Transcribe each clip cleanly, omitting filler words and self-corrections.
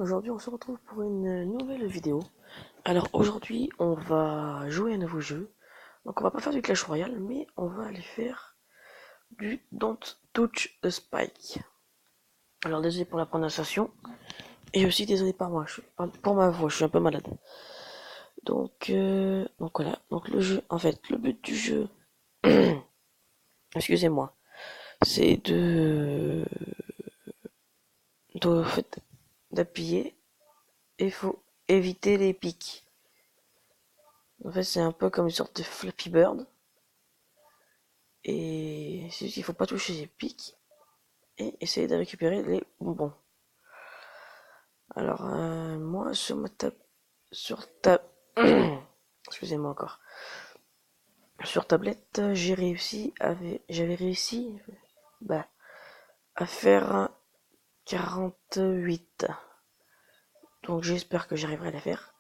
aujourd'hui on se retrouve pour une nouvelle vidéo. Alors aujourd'hui on va jouer à un nouveau jeu. Donc on va pas faire du Clash Royale, mais on va aller faire du Don't Touch the Spike. Alors désolé pour la prononciation, et aussi désolé pour ma voix, je suis un peu malade. Donc voilà, donc le jeu, en fait, le but du jeu, excusez-moi, c'est en fait, d'appuyer, et il faut éviter les pics. En fait, c'est un peu comme une sorte de Flappy Bird. Et c'est juste qu'il faut pas toucher les pics et essayer de récupérer les bonbons. Alors, moi, sur ma table, sur ta, excusez-moi encore, sur tablette, j'avais réussi, bah, à faire 48. Donc, j'espère que j'arriverai à la faire.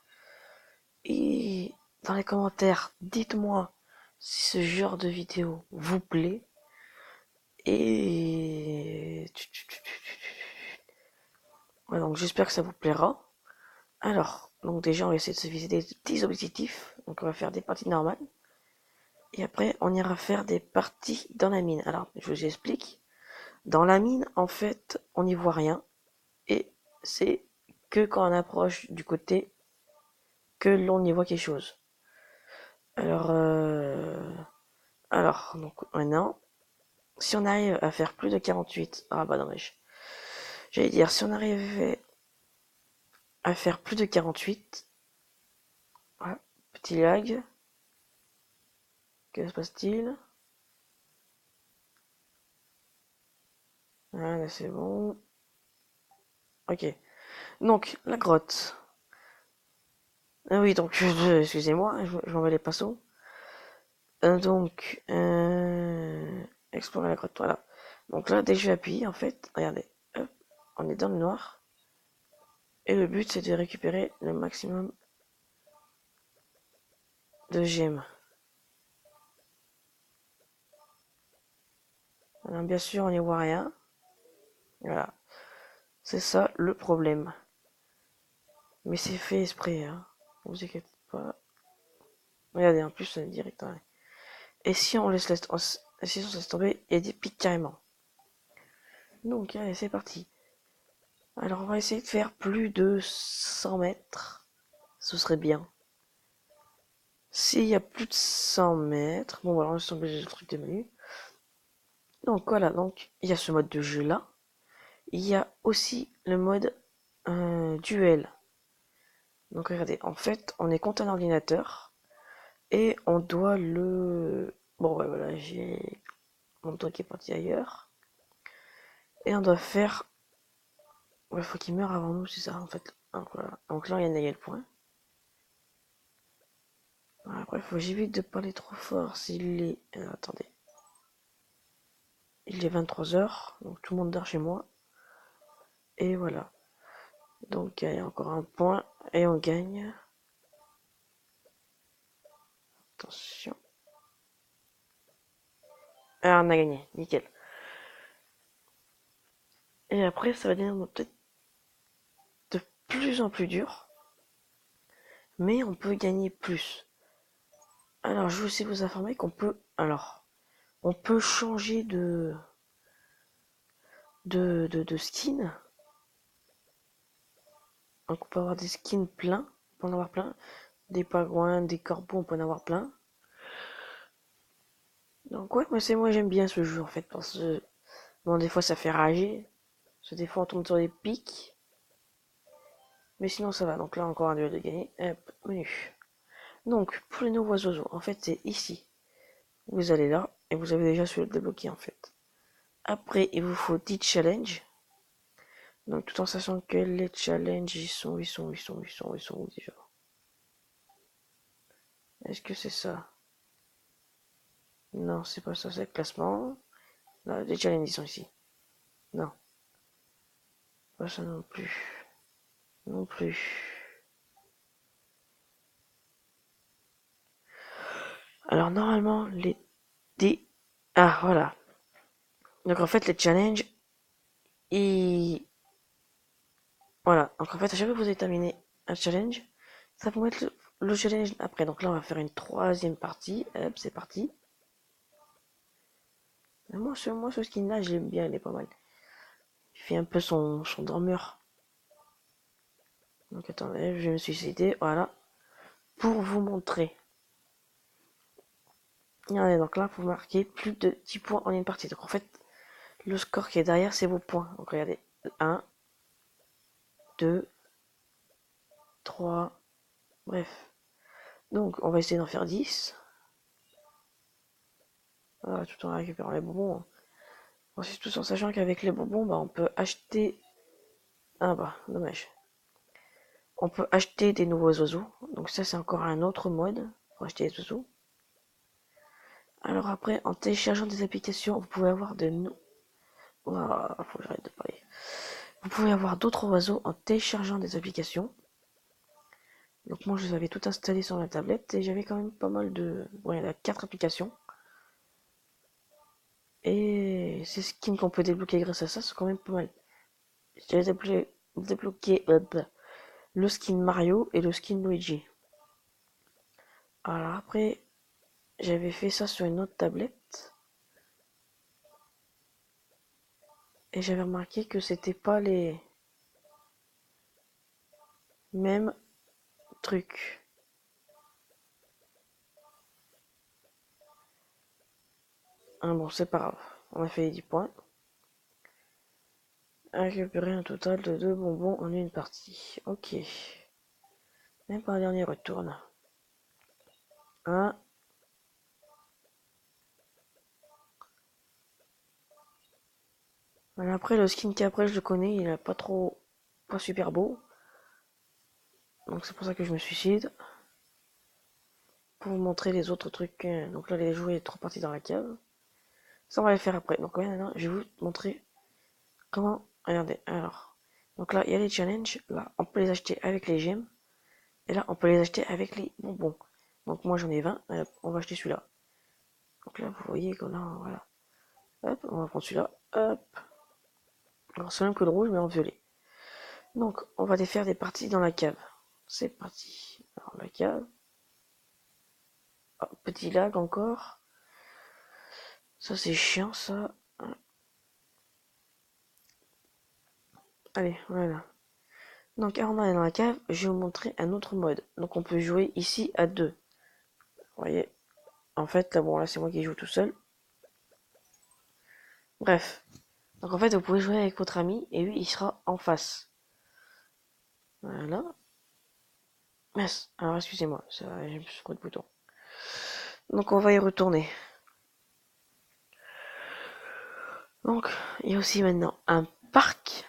Et dans les commentaires, dites-moi si ce genre de vidéo vous plaît. Et ouais, donc j'espère que ça vous plaira. Alors, donc déjà on va essayer de se viser des petits objectifs. Donc on va faire des parties normales. Et après on ira faire des parties dans la mine. Alors, je vous explique. Dans la mine, en fait, on n'y voit rien. Et c'est que quand on approche du côté que l'on y voit quelque chose. Alors, donc maintenant, si on arrive à faire plus de 48, ah bah dommage. J'allais dire, si on arrivait à faire plus de 48, ouais, petit lag, que se passe-t-il? Ah, là c'est bon. Ok. Donc, la grotte. Ah oui, donc, excusez-moi, je m'en vais les pinceaux. Explorer la grotte, voilà. Donc là, dès que je vais appuyer, en fait, regardez, hop, on est dans le noir. Et le but, c'est de récupérer le maximum de gemmes. Alors, bien sûr, on n'y voit rien. Voilà. C'est ça le problème. Mais c'est fait exprès, hein. Ne vous inquiétez pas. Regardez, en plus, c'est direct. Hein. Et si on laisse tomber, il y a des pics carrément. Donc, allez, c'est parti. Alors, on va essayer de faire plus de 100 mètres. Ce serait bien. S'il y a plus de 100 mètres, bon, alors, laisse tomber le truc de menu. Donc, voilà, donc, il y a ce mode de jeu là. Il y a aussi le mode duel. Donc, regardez, en fait, on est contre un ordinateur et on doit le. Bon, ouais, voilà, j'ai mon doigt qui est parti ailleurs. Et on doit faire. Ouais, faut qu'il meure avant nous, c'est ça, en fait. Donc, voilà. Donc là, il y a le point. Après, faut que j'évite de parler trop fort s'il est. Attendez. Il est 23h, donc tout le monde dort chez moi. Et voilà. Donc il y a encore un point et on gagne. Attention. Ah, on a gagné, nickel. Et après, ça va devenir peut-être de plus en plus dur. Mais on peut gagner plus. Alors, je veux aussi vous informer qu'on peut. Alors, on peut changer de skin. Donc, on peut avoir des skins pleins. On peut en avoir plein. Des pingouins, des corbeaux, on peut en avoir plein. Donc, ouais, moi j'aime bien ce jeu en fait. Parce que, bon, des fois ça fait rager. Parce que des fois on tombe sur des pics. Mais sinon ça va. Donc là, encore un duel de gagner. Hop, menu. Donc, pour les nouveaux oiseaux, en fait, c'est ici. Vous allez là. Et vous avez déjà celui-là débloqué en fait. Après, il vous faut 10 challenges. Donc, tout en sachant que les challenges, ils sont où déjà? Est-ce que c'est ça? Non, c'est pas ça, c'est le classement. Là, les challenges, ils sont ici. Non, pas ça non plus. Non plus. Alors, normalement, les D. Ah, voilà. Donc, en fait, les challenges, ils. Voilà, donc en fait, à chaque fois que vous avez terminé un challenge, ça vous mettre le challenge après. Donc là, on va faire une troisième partie. Hop, c'est parti. Moi, ce skin-là, j'aime bien, il est pas mal. Il fait un peu son dormeur. Donc attendez, je vais me suicider, voilà. Pour vous montrer. Regardez, donc là, vous marquez plus de 10 points en une partie. Donc en fait, le score qui est derrière, c'est vos points. Donc regardez, 1, 2, 3, bref. Donc on va essayer d'en faire 10. Voilà, tout en récupérant les bonbons. Ensuite, tout en sachant qu'avec les bonbons, bah, on peut acheter... Ah bah, dommage. On peut acheter des nouveaux oiseaux. Donc ça, c'est encore un autre mode pour acheter des oiseaux. Alors après, en téléchargeant des applications, vous pouvez avoir de... Ouah, faut que j'arrête de parler. Vous pouvez avoir d'autres oiseaux en téléchargeant des applications. Donc moi, je les avais tout installé sur la tablette et j'avais quand même pas mal de... Ouais, il y a 4 applications. Et ces skins qu'on peut débloquer grâce à ça, c'est quand même pas mal. J'ai débloqué le skin Mario et le skin Luigi. Alors après, j'avais fait ça sur une autre tablette. Et j'avais remarqué que c'était pas les mêmes trucs. Ah bon, c'est pas grave. On a fait les 10 points. Récupérer un total de 2 bonbons en une partie. Ok. Même pas un dernier retourne. 1. Voilà, après, le skin qu'après, je le connais, il est pas trop... pas super beau. Donc c'est pour ça que je me suicide. Pour vous montrer les autres trucs. Donc là, les jouets, 3 parties dans la cave. Ça, on va les faire après. Donc maintenant, je vais vous montrer comment... Regardez, alors. Donc là, il y a les challenges. Là, on peut les acheter avec les gemmes. Et là, on peut les acheter avec les bonbons. Donc moi, j'en ai 20. On va acheter celui-là. Donc là, vous voyez qu'on a... Voilà. Hop, on va prendre celui-là. Hop. Alors c'est le même que le rouge, mais en violet. Donc, on va les faire des parties dans la cave. C'est parti. Alors, la cave. Oh, petit lag encore. Ça, c'est chiant, ça. Allez, voilà. Donc, avant d'aller dans la cave, je vais vous montrer un autre mode. Donc, on peut jouer ici à deux. Vous voyez. En fait, là, bon, là, c'est moi qui joue tout seul. Bref. Donc, en fait, vous pouvez jouer avec votre ami et lui, il sera en face. Voilà. Mince. Alors, excusez-moi. J'ai trop de boutons. Donc, on va y retourner. Donc, il y a aussi maintenant un parc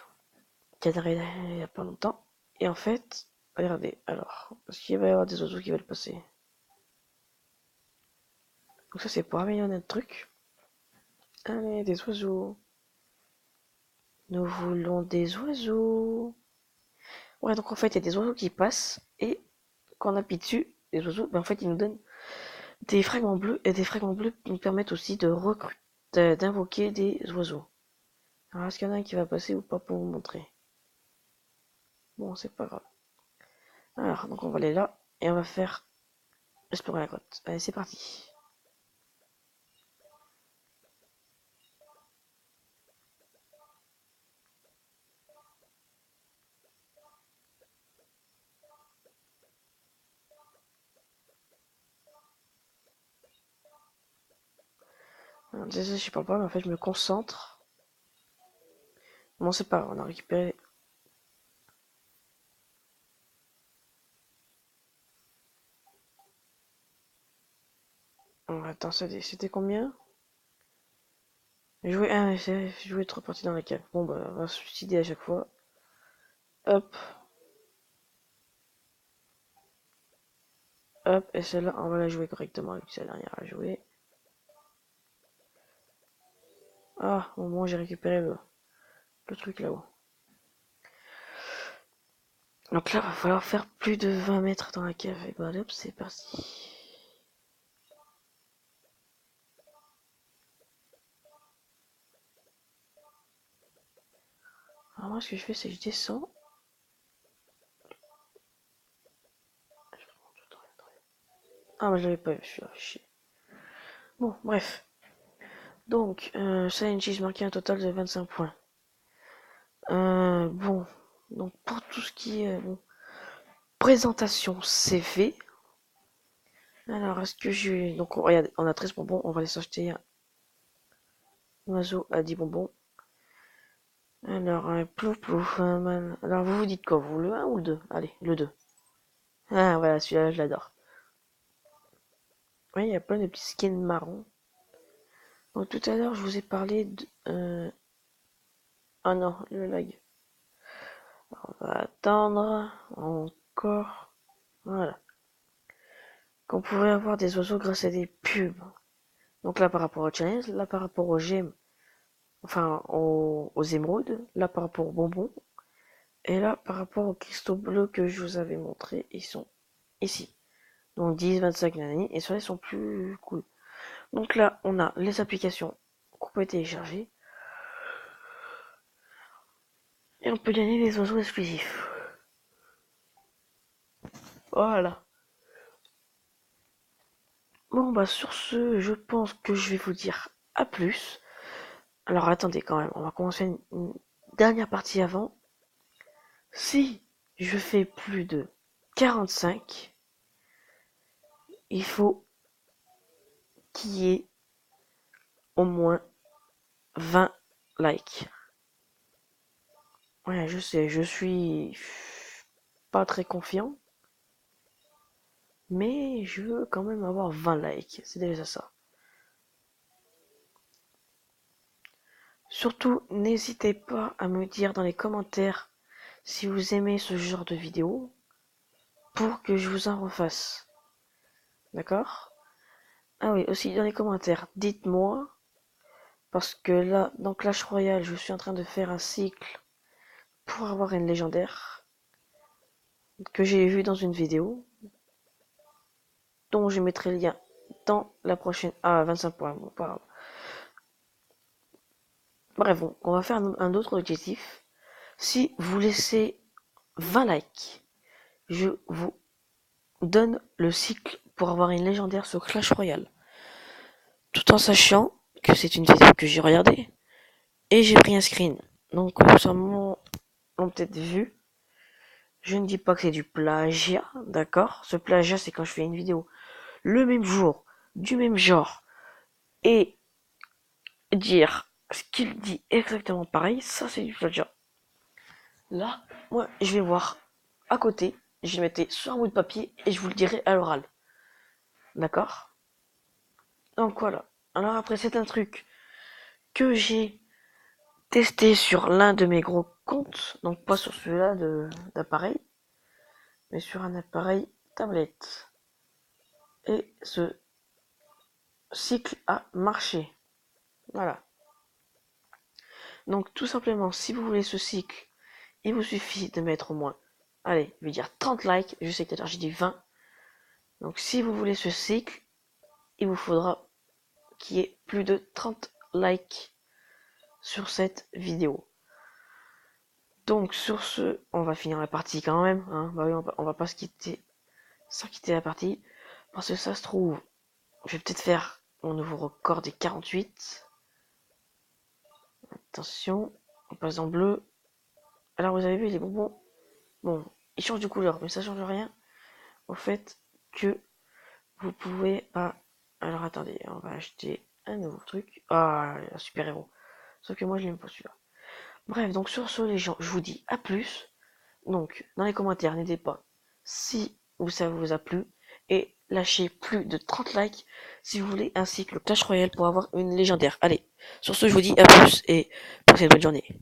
qui est arrivé il y a pas longtemps. Et en fait, regardez, alors, parce qu'il va y avoir des oiseaux qui veulent passer. Donc ça, c'est pour améliorer notre truc. Allez, des oiseaux. Nous voulons des oiseaux. Ouais, donc en fait, il y a des oiseaux qui passent. Et quand on appuie dessus, les oiseaux, ben en fait, ils nous donnent des fragments bleus. Et des fragments bleus nous permettent aussi de recruter, d'invoquer des oiseaux. Alors, est-ce qu'il y en a un qui va passer ou pas pour vous montrer? Bon, c'est pas grave. Alors, donc on va aller là. Et on va faire explorer la grotte. Allez, c'est parti. Alors, désolé, je parle pas, mais en fait, je me concentre. Bon, c'est pas grave, on a récupéré. Oh, attends, c'était combien? Jouer 3 parties dans la cave. Bon, bah, on va se suicider à chaque fois. Hop, hop, et celle-là, on va la jouer correctement, vu que c'est la dernière à jouer. Ah, au moins j'ai récupéré le truc là-haut. Donc là, va falloir faire plus de 20 mètres dans la cave. Et bah, hop, c'est parti. Alors moi, ce que je fais, c'est que je descends. Ah, mais je l'avais pas vu, celui-là, chier. Bon, bref. Donc, Silent Cheese marqué un total de 25 points. Bon. Donc, pour tout ce qui est bon, présentation CV. Alors, est-ce que j'ai... Donc, regarde, on a 13 bonbons, on va les acheter. Un oiseau à 10 bonbons. Alors, plouf plouf. Alors, vous vous dites quoi, vous, le 1 ou le 2? Allez, le 2. Ah, voilà, celui-là, je l'adore. Oui, il y a plein de petits skins marrons. Donc, tout à l'heure, je vous ai parlé de... Ah non, le lag. On va attendre. Encore. Voilà. Qu'on pouvait avoir des oiseaux grâce à des pubs. Donc là, par rapport au challenge, là, par rapport aux gemmes, enfin, aux émeraudes, là, par rapport aux bonbons, et là, par rapport aux cristaux bleus que je vous avais montré, ils sont ici. Donc 10, 25 nanani, et ceux-là, ils sont plus cool. Donc là, on a les applications qu'on peut télécharger, et on peut gagner des oiseaux exclusifs. Voilà. Bon, bah, sur ce, je pense que je vais vous dire à plus. Alors, attendez quand même, on va commencer une dernière partie avant. Si je fais plus de 45, il faut qu'il y ait au moins 20 likes. Ouais, je sais, je suis pas très confiant, mais je veux quand même avoir 20 likes, c'est déjà ça. Surtout, n'hésitez pas à me dire dans les commentaires si vous aimez ce genre de vidéo pour que je vous en refasse. D'accord? Ah oui, aussi dans les commentaires, dites-moi, parce que là, dans Clash Royale, je suis en train de faire un cycle pour avoir une légendaire que j'ai vu dans une vidéo, dont je mettrai le lien dans la prochaine... Ah, 25 points, bon, pas grave. Bref, bon, on va faire un autre objectif. Si vous laissez 20 likes, je vous donne le cycle pour avoir une légendaire sur Clash Royale. Tout en sachant que c'est une vidéo que j'ai regardée et j'ai pris un screen. Donc, sûrement, l'ont peut-être vu. Je ne dis pas que c'est du plagiat, d'accord? Ce plagiat, c'est quand je fais une vidéo le même jour, du même genre, et dire ce qu'il dit exactement pareil, ça c'est du plagiat. Là, moi, je vais voir à côté, je vais le mettre sur un bout de papier et je vous le dirai à l'oral. D'accord? Donc voilà. Alors après, c'est un truc que j'ai testé sur l'un de mes gros comptes, donc pas sur celui-là d'appareil, mais sur un appareil tablette. Et ce cycle a marché. Voilà. Donc tout simplement, si vous voulez ce cycle, il vous suffit de mettre au moins, allez, je vais dire 30 likes, je sais que tout à l'heure j'ai dit 20. Donc si vous voulez ce cycle, il vous faudra qu'il y ait plus de 30 likes sur cette vidéo. Donc sur ce, on va finir la partie quand même, hein. Bah oui, on va pas se quitter sans quitter la partie, parce que ça se trouve, je vais peut-être faire mon nouveau record des 48. Attention, on passe en bleu. Alors vous avez vu les bonbons, bon, ils changent de couleur, mais ça change rien au fait que vous pouvez pas... Alors attendez, on va acheter un nouveau truc. Ah, un super héros. Sauf que moi je l'aime pas celui-là. Bref, donc sur ce les gens, je vous dis à plus. Donc dans les commentaires, n'hésitez pas si ça vous a plu. Et lâchez plus de 30 likes si vous voulez un cycle Clash Royale pour avoir une légendaire. Allez, sur ce je vous dis à plus et passez une bonne journée.